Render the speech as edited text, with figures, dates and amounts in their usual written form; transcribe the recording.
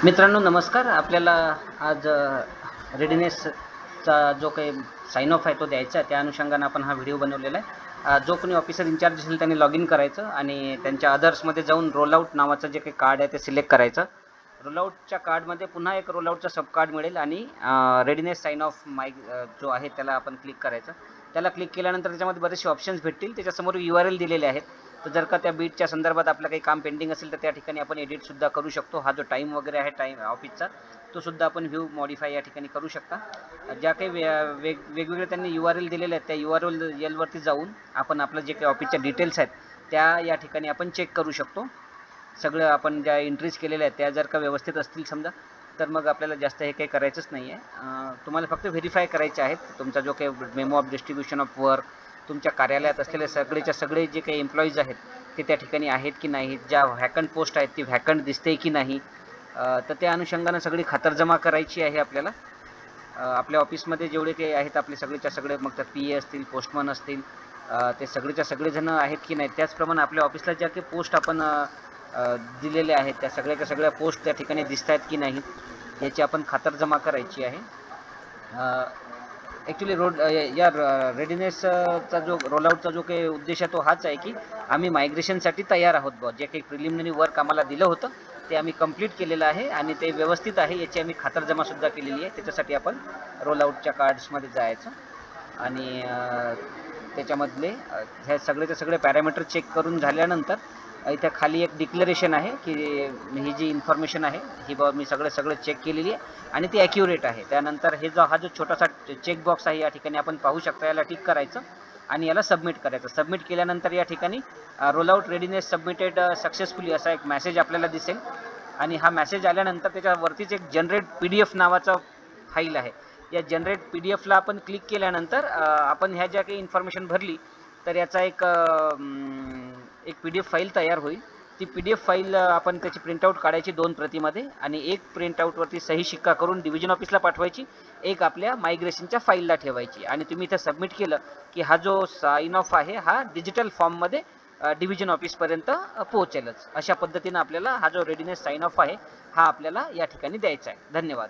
मित्रांनो नमस्कार. आपल्याला आज रेडीनेसचा जो काही साइन ऑफ आहे तो द्यायचा आहे, त्या अनुषंगाने आपण हा व्हिडिओ बनवलेला आहे. जो कोणी ऑफिसर इन्चार्ज असेल त्यांनी लॉग इन करायचं आणि त्यांच्या अदर्समध्ये जाऊन रोलआउट नावाचं जे काही कार्ड आहे ते सिलेक्ट करायचं. रोलआउटच्या कार्डमध्ये पुन्हा एक रोलआउटचा सब कार्ड मिळेल आणि रेडीनेस साइन ऑफ जो आहे त्याला आपण क्लिक करायचं. त्याला क्लिक केल्यानंतर त्याच्यामध्ये बरेचसे ऑप्शन्स भेटतील. त्याच्यासमोर URL दिलेले आहेत. तर जर का त्या बीटच्या संदर्भात आपलं काही काम पेंडिंग असेल तर त्या ठिकाणी आपण एडिटसुद्धा करू शकतो. हा जो टाईम वगैरे आहे टाईम ऑफिसचा तो सुद्धा आपण व्ह्यू मॉडिफाय या ठिकाणी करू शकता. ज्या काही वेगवेगळे त्यांनी URL दिलेले आहेत त्या URL वरती जाऊन आपण आपलं जे काही ऑफिसच्या डिटेल्स आहेत त्या या ठिकाणी आपण चेक करू शकतो. सगळं आपण ज्या एंट्रीज केलेल्या आहेत त्या जर का व्यवस्थित असतील समजा तर मग आपल्याला जास्त हे काही करायचंच नाही आहे. तुम्हाला फक्त व्हेरीफाय करायचे आहेत तुमचा जो काही memo of distribution of work, तुमच्या कार्यालयात असलेले सगळेच्या सगळे जे काही एम्प्लॉईज आहेत ते त्या ठिकाणी आहेत की नाही, ज्या व्हॅकंट पोस्ट आहेत ती व्हॅकंट दिसते की नाही, तर त्या अनुषंगानं सगळी खातरजमा करायची आहे आपल्याला. आपल्या ऑफिसमध्ये जेवढे काही आहेत आपले सगळेच्या सगळे, मग त्या PA असतील, पोस्टमन असतील, ते सगळेच्या सगळेजणं आहेत की नाही. त्याचप्रमाणे आपल्या ऑफिसला ज्या काही पोस्ट आपण दिलेल्या आहेत त्या सगळ्याच्या सगळ्या पोस्ट त्या ठिकाणी दिसत आहेत की नाही याची आपण खातरजमा करायची आहे. ॲक्च्युली या रेडीनेसचा जो रोलआउटचा जो काही उद्देश आहे तो हाच आहे की आम्ही मायग्रेशनसाठी तयार आहोत बुवा. जे काही प्रिलिमिनरी वर्क आम्हाला दिलं होतं ते आम्ही कंप्लीट केलेलं आहे आणि ते व्यवस्थित आहे याची आम्ही खातरजमासुद्धा केलेली आहे. त्याच्यासाठी आपण रोलआउटच्या कार्ड्समध्ये जायचं आणि त्याच्यामधले ह्या सगळेच्या सगळे पॅरामीटर चेक करून झाल्यानंतर इथं खाली एक डिक्लेरेशन आहे की ही जी इन्फॉर्मेशन आहे ही बाबा मी सगळं चेक केलेली आहे आणि ती ॲक्युरेट आहे. त्यानंतर हा जो छोटासा चेकबॉक्स आहे या ठिकाणी आपण पाहू शकता, याला टिक करायचं आणि याला सबमिट करायचं. सबमिट केल्यानंतर या ठिकाणी रोलआउट रेडीनेस सबमिटेड सक्सेसफुली असा एक मेसेज आपल्याला दिसेल आणि हा मेसेज आल्यानंतर त्याच्यावरतीच एक जनरेट PDF नावाचा फाईल आहे. या जनरेट PDFला आपण क्लिक केल्यानंतर आपण ह्या ज्या काही इन्फॉर्मेशन भरली तर याचा एक PDF फाईल तयार होईल. ती PDF फाईल आपण त्याची प्रिंटआउट काढायची 2 प्रतीमध्ये आणि एक प्रिंटआउटवरती सही शिक्का करून डिव्हिजन ऑफिसला पाठवायची, एक आपल्या मायग्रेशनच्या फाईलला ठेवायची आणि तुम्ही इथं सबमिट केलं की हा जो साइन ऑफ आहे हा डिजिटल फॉर्ममध्ये डिव्हिजन ऑफिसपर्यंत पोहोचेलच. अशा पद्धतीनं आपल्याला हा जो रेडीनेस साइन ऑफ आहे हा आपल्याला या ठिकाणी द्यायचा आहे. धन्यवाद.